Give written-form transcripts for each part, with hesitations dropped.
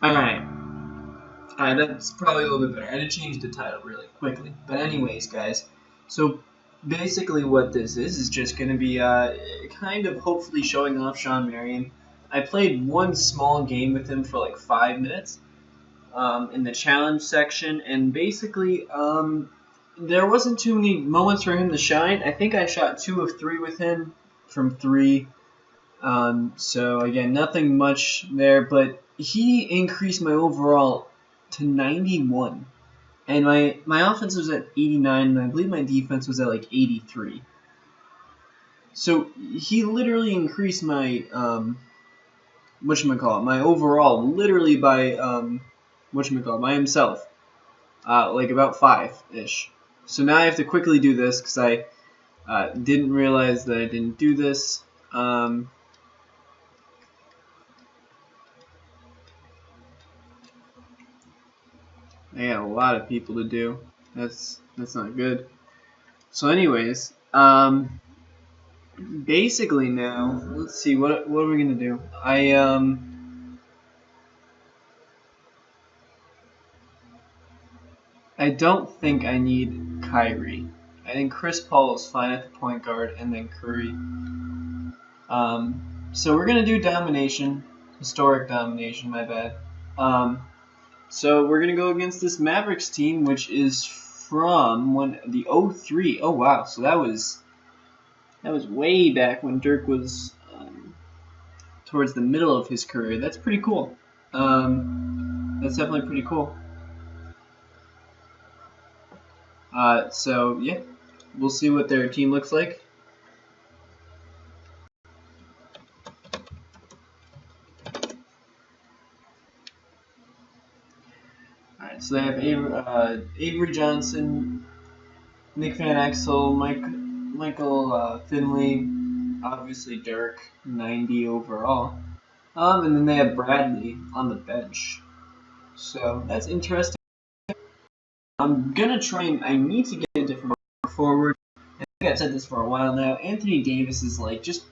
Alright. Alright, that's probably a little bit better. I had to change the title really quickly. But anyways, guys. So basically what this is just going to be kind of hopefully showing off Shawn Marion. I played one small game with him for like 5 minutes in the challenge section. And basically there wasn't too many moments for him to shine. I think I shot 2 of 3 with him from 3. So again, nothing much there, but he increased my overall to 91, and my offense was at 89, and I believe my defense was at like 83. So he literally increased my my overall literally by by himself, like about 5-ish. So now I have to quickly do this because I didn't realize that I didn't do this. I got a lot of people to do. That's not good. So anyways, basically now, let's see, what are we gonna do? I don't think I need Kyrie. I think Chris Paul is fine at the point guard, and then Curry. So we're gonna do domination, historic domination. My bad. So we're gonna go against this Mavericks team, which is from the 03. Oh wow! So that was way back when Dirk was towards the middle of his career. That's pretty cool. That's definitely pretty cool. So yeah, we'll see what their team looks like. Alright, so they have Avery Johnson, Nick Van Exel, Michael Finley, obviously Dirk, 90 overall. And then they have Bradley on the bench. So that's interesting. I'm gonna try and I need to get a different forward. I think I've said this for a while now. Anthony Davis is like just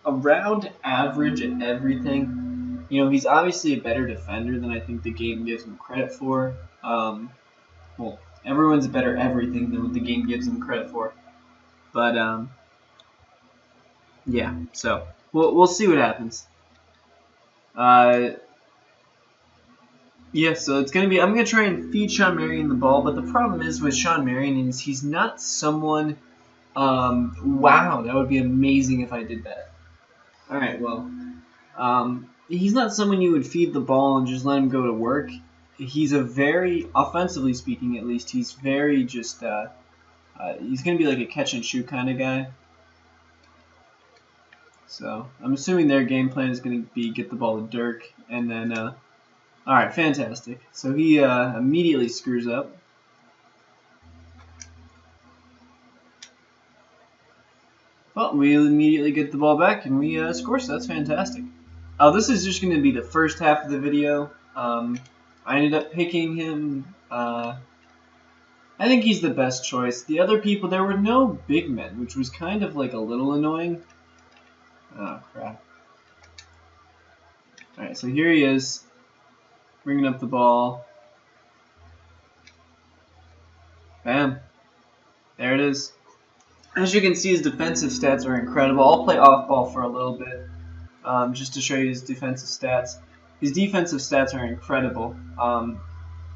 around average at everything. You know, he's obviously a better defender than I think the game gives him credit for. Well, everyone's better at everything than what the game gives him credit for. But yeah. So we'll see what happens. Yeah, so it's gonna be. I'm gonna try and feed Shawn Marion the ball, but the problem is with Shawn Marion is he's not someone. Wow, that would be amazing if I did that. All right, well, he's not someone you would feed the ball and just let him go to work. He's a very, offensively speaking, at least, he's very just. He's gonna be like a catch and shoot kind of guy. So I'm assuming their game plan is gonna be get the ball to Dirk and then. Alright, fantastic. So he immediately screws up. Well, we immediately get the ball back and we score, so that's fantastic. This is just going to be the first half of the video. I ended up picking him. I think he's the best choice. The other people, there were no big men, which was kind of like a little annoying. Oh, crap. Alright, so here he is. Bringing up the ball. Bam. There it is. As you can see, his defensive stats are incredible. I'll play off ball for a little bit just to show you his defensive stats. His defensive stats are incredible. I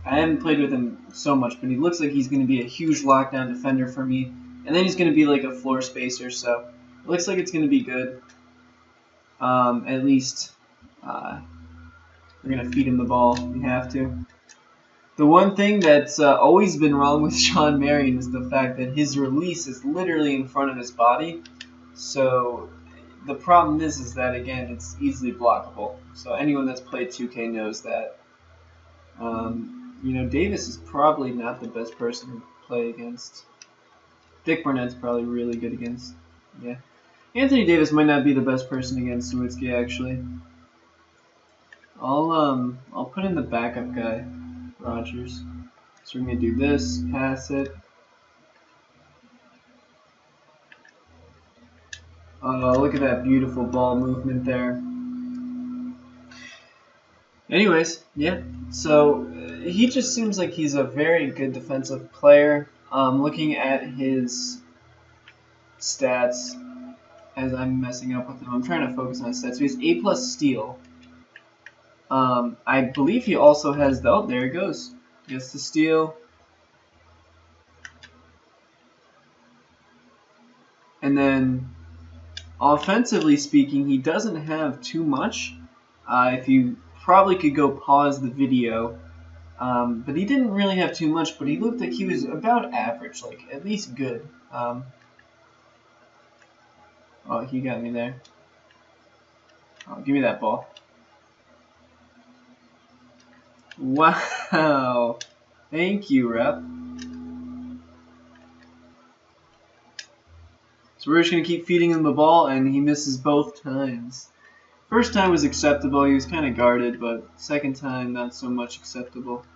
haven't played with him so much, but he looks like he's going to be a huge lockdown defender for me. And then he's going to be like a floor spacer, so it looks like it's going to be good. At least we're going to feed him the ball. We have to. The one thing that's always been wrong with Shawn Marion is the fact that his release is literally in front of his body. So the problem is that, again, it's easily blockable. So anyone that's played 2K knows that. You know, Davis is probably not the best person to play against. Dick Barnett's probably really good against. Yeah. Anthony Davis might not be the best person against Nowitzki, actually. I'll put in the backup guy. Rogers. So we're going to do this, pass it. Look at that beautiful ball movement there. Anyways, yeah. So he just seems like he's a very good defensive player. Looking at his stats as I'm messing up with him, I'm trying to focus on his stats. So he's A plus steal. I believe he also has the. Oh, there it goes. He has the steal. And then offensively speaking, he doesn't have too much. If you probably could go pause the video. But he didn't really have too much, but he looked like he was about average, like at least good. Oh, he got me there. Oh, give me that ball. Wow. Thank you, rep. So we're just going to keep feeding him the ball, and he misses both times. First time was acceptable. He was kind of guarded, but second time, not so much acceptable.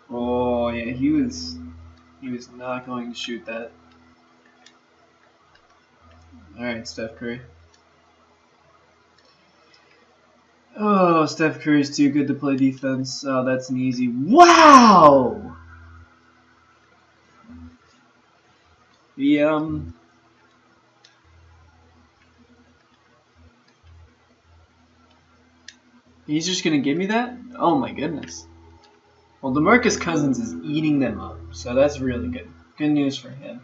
Oh, yeah, he was not going to shoot that. All right, Steph Curry. Oh, Steph Curry's too good to play defense. Oh, that's an easy. Wow! He's just gonna give me that? Oh my goodness. Well, DeMarcus Cousins is eating them up, so that's really good. Good news for him.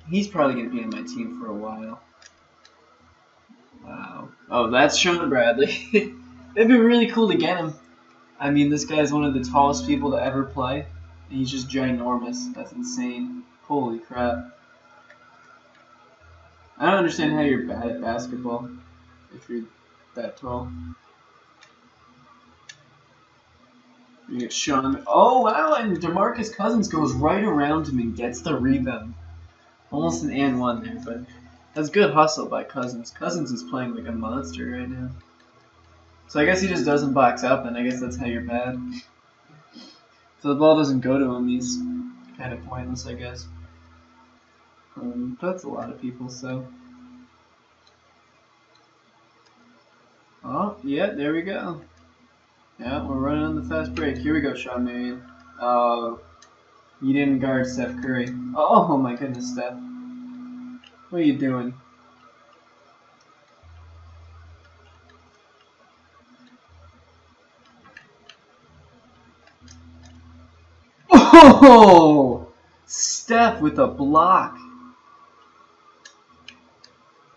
He's probably gonna be on my team for a while. Wow. Oh, that's Shawn Bradley. It'd be really cool to get him. I mean, this guy's one of the tallest people to ever play. And he's just ginormous. That's insane. Holy crap. I don't understand how you're bad at basketball if you're that tall. You get Shawn. Oh, wow, and DeMarcus Cousins goes right around him and gets the rebound. Almost an and one there, but that's good hustle by Cousins. Cousins is playing like a monster right now. So I guess he just doesn't box up, and I guess that's how you're bad. So the ball doesn't go to him, he's kind of pointless, I guess. That's a lot of people, so. Oh, yeah, there we go. Yeah, we're running on the fast break. Here we go, Shawn Marion. You didn't guard Steph Curry. Oh my goodness, Steph. What are you doing? Oh! Steph with a block.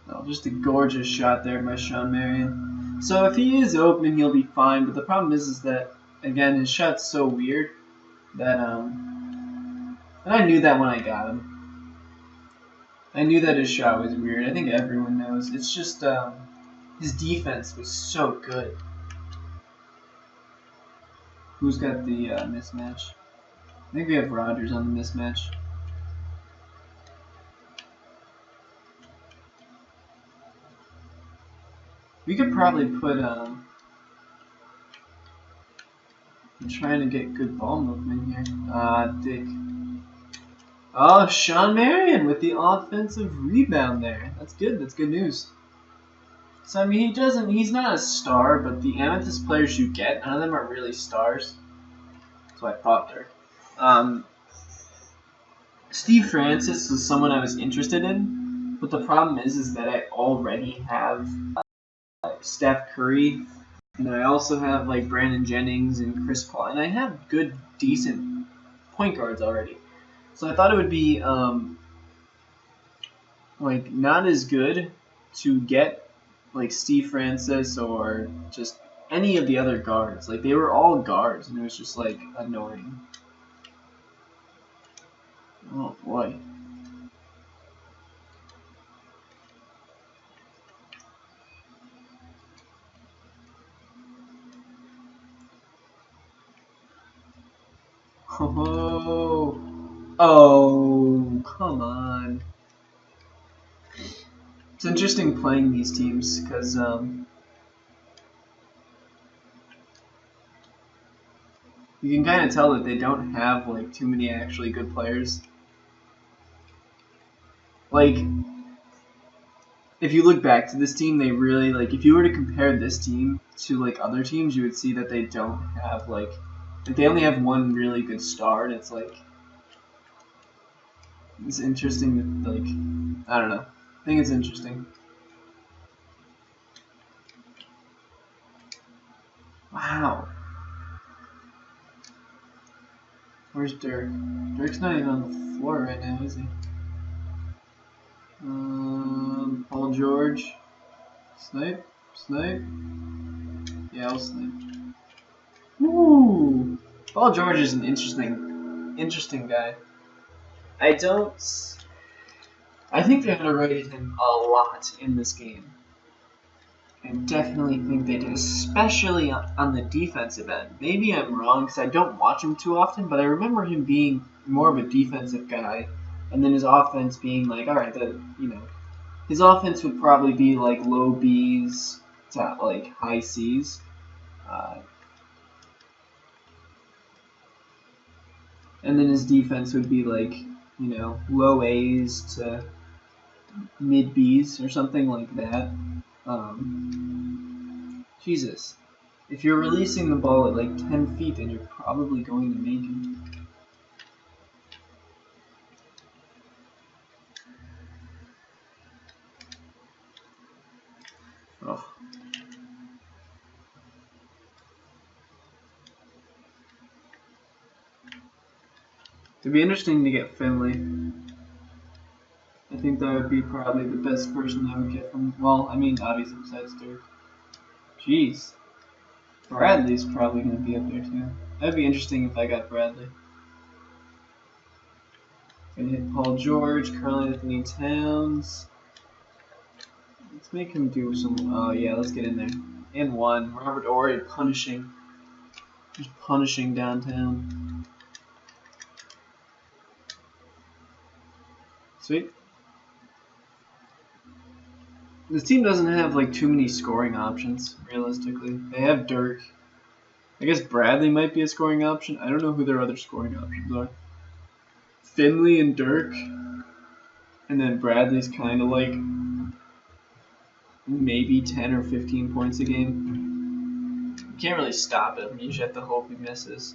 Oh, just a gorgeous shot there by Shawn Marion. So if he is open, he'll be fine. But the problem is that, again, his shot's so weird that, and I knew that when I got him. I knew that his shot was weird. I think everyone knows. It's just, his defense was so good. Who's got the mismatch? I think we have Rodgers on the mismatch. We could probably put, I'm trying to get good ball movement here. Dick. Oh, Shawn Marion with the offensive rebound there. That's good. That's good news. So, I mean, he's not a star, but the Amethyst players you get, none of them are really stars. That's what I thought there. Steve Francis was someone I was interested in, but the problem is that I already have Steph Curry, and I also have like Brandon Jennings and Chris Paul, and I have good, decent point guards already. So I thought it would be like not as good to get like Steve Francis or just any of the other guards. Like they were all guards, and it was just like annoying. Oh boy. Oh, oh, come on. It's interesting playing these teams because you can kind of tell that they don't have like too many actually good players. Like if you look back to this team, they really like. If you were to compare this team to like other teams, you would see that they don't have like they only have one really good star, and it's like it's interesting that like I don't know. I think it's interesting. Wow. Where's Dirk? Dirk's not even on the floor right now, is he? Paul George. Snipe? Snipe? Yeah, I'll snipe. Woo! Paul George is an interesting guy. I think they underrated him a lot in this game. I definitely think they did, especially on the defensive end. Maybe I'm wrong because I don't watch him too often, but I remember him being more of a defensive guy, and then his offense being like, all right, his offense would probably be like low B's to like high C's, and then his defense would be like low A's to mid B's or something like that. Jesus. If you're releasing the ball at like 10 feet, then you're probably going to make it. Oh. It'd be interesting to get Finley. I think that would be probably the best person I would get from. Well, I mean, obviously besides Dirk. Jeez. Bradley's probably going to be up there too. That'd be interesting if I got Bradley. Gonna hit Paul George, Karl-Anthony Towns. Let's make him do some. Oh yeah, let's get in there. And one. Robert Horry punishing. Just punishing downtown. Sweet. This team doesn't have like too many scoring options, realistically. They have Dirk. I guess Bradley might be a scoring option. I don't know who their other scoring options are. Finley and Dirk. And then Bradley's kind of like maybe 10 or 15 points a game. You can't really stop him. You just have to hope he misses.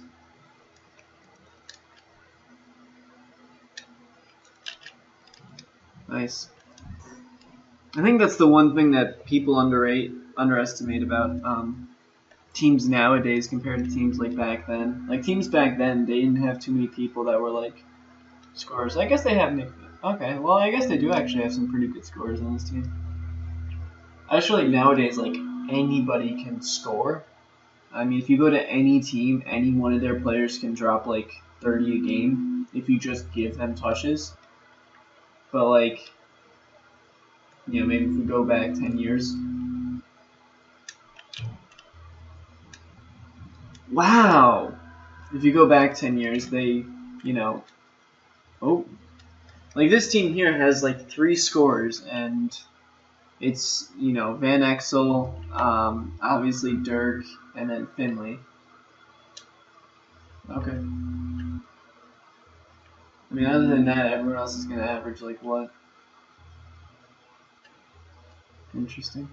Nice. I think that's the one thing that people underestimate about teams nowadays compared to teams like back then. Like teams back then, they didn't have too many people that were like scorers. I guess they have Nick. Okay, well I guess they do actually have some pretty good scorers on this team. Actually, nowadays, like anybody can score. I mean, if you go to any team, any one of their players can drop like 30 a game if you just give them touches. But like, maybe if we go back 10 years. Wow! If you go back 10 years, they, like this team here has like 3 scorers, and it's, Van Exel, obviously Dirk, and then Finley. Okay. I mean, other than that, everyone else is going to average like what? Interesting.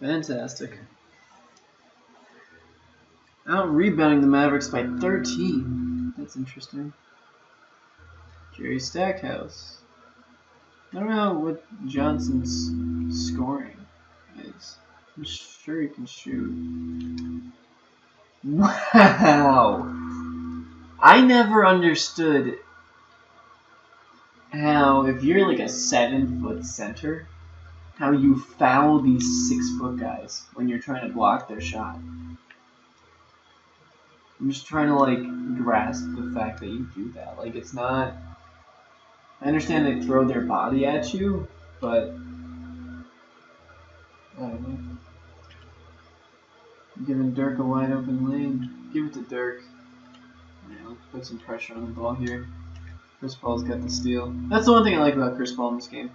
Fantastic. Out rebounding the Mavericks by 13. That's interesting. Jerry Stackhouse. I don't know what Johnson's scoring is. I'm sure he can shoot. Wow! I never understood how, if you're like a 7-foot center, how you foul these 6-foot guys when you're trying to block their shot. I'm just trying to like grasp the fact that you do that. Like it's not. I understand they throw their body at you, but I don't know. I'm giving Dirk a wide open lane. Give it to Dirk. Yeah, let's put some pressure on the ball here. Chris Paul's got the steal. That's the one thing I like about Chris Paul in this game.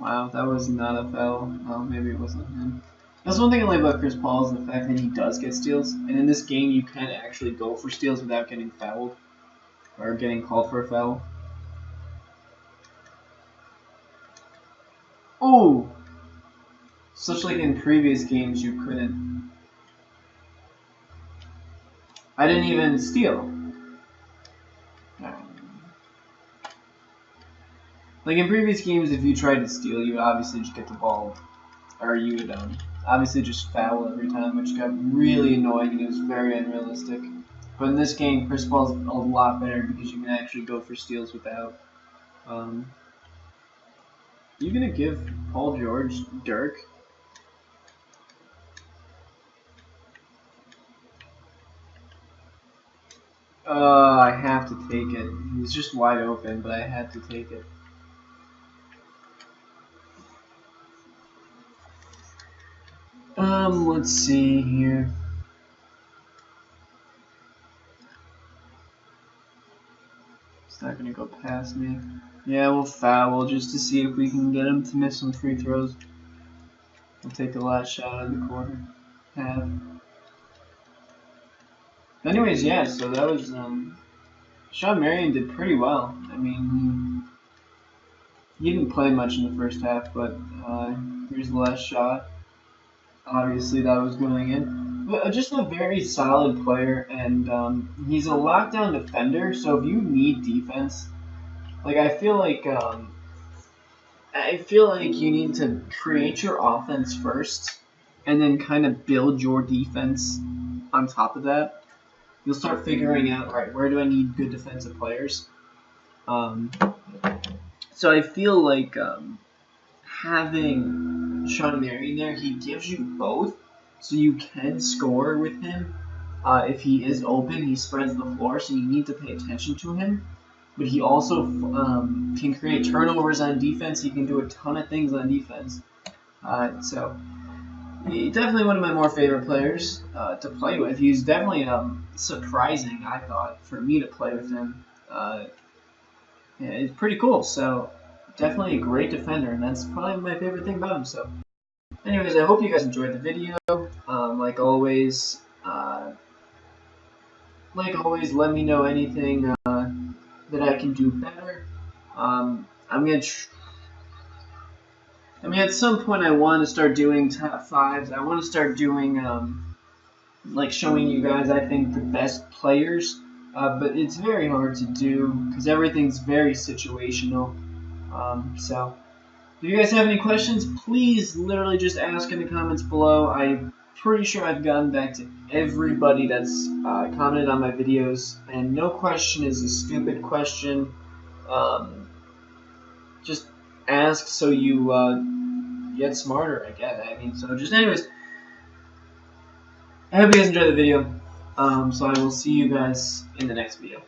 Wow, that was not a foul. Oh, maybe it wasn't him. That's one thing I like about Chris Paul is the fact that he does get steals, and in this game you can actually go for steals without getting fouled or getting called for a foul. Oh, such like in previous games you couldn't. I didn't even steal. Like in previous games, if you tried to steal, you would obviously just get the ball, or you would obviously just foul every time, which got really annoying and it was very unrealistic. But in this game, Chris Paul's a lot better because you can actually go for steals without. You gonna give Paul George Dirk? I have to take it. He was just wide open, but I had to take it. Let's see here. It's not gonna go past me. Yeah, we'll foul just to see if we can get him to miss some free throws. We'll take the last shot of the quarter. Anyways, yeah, so that was, Shawn Marion did pretty well. I mean, he didn't play much in the first half, but here's the last shot. Obviously, that was going in. But just a very solid player, and he's a lockdown defender, so if you need defense, like I feel like you need to create your offense first, and then kind of build your defense on top of that. You'll start figuring out, right, where do I need good defensive players? So I feel like having Shawn Marion there, he gives you both, so you can score with him. If he is open, he spreads the floor, so you need to pay attention to him. But he also can create turnovers on defense. He can do a ton of things on defense. So he's definitely one of my more favorite players to play with. He's definitely surprising, I thought, for me to play with him. Yeah, it's pretty cool. So definitely a great defender, and that's probably my favorite thing about him. So, anyways, I hope you guys enjoyed the video. Like always, let me know anything that I can do better. At some point, I want to start doing top fives. I want to start doing like showing you guys, I think, the best players. But it's very hard to do because everything's very situational. So, if you guys have any questions, please literally just ask in the comments below. I'm pretty sure I've gotten back to everybody that's commented on my videos, and no question is a stupid question. Just ask so you get smarter, I guess. So just anyways, I hope you guys enjoyed the video. So I will see you guys in the next video.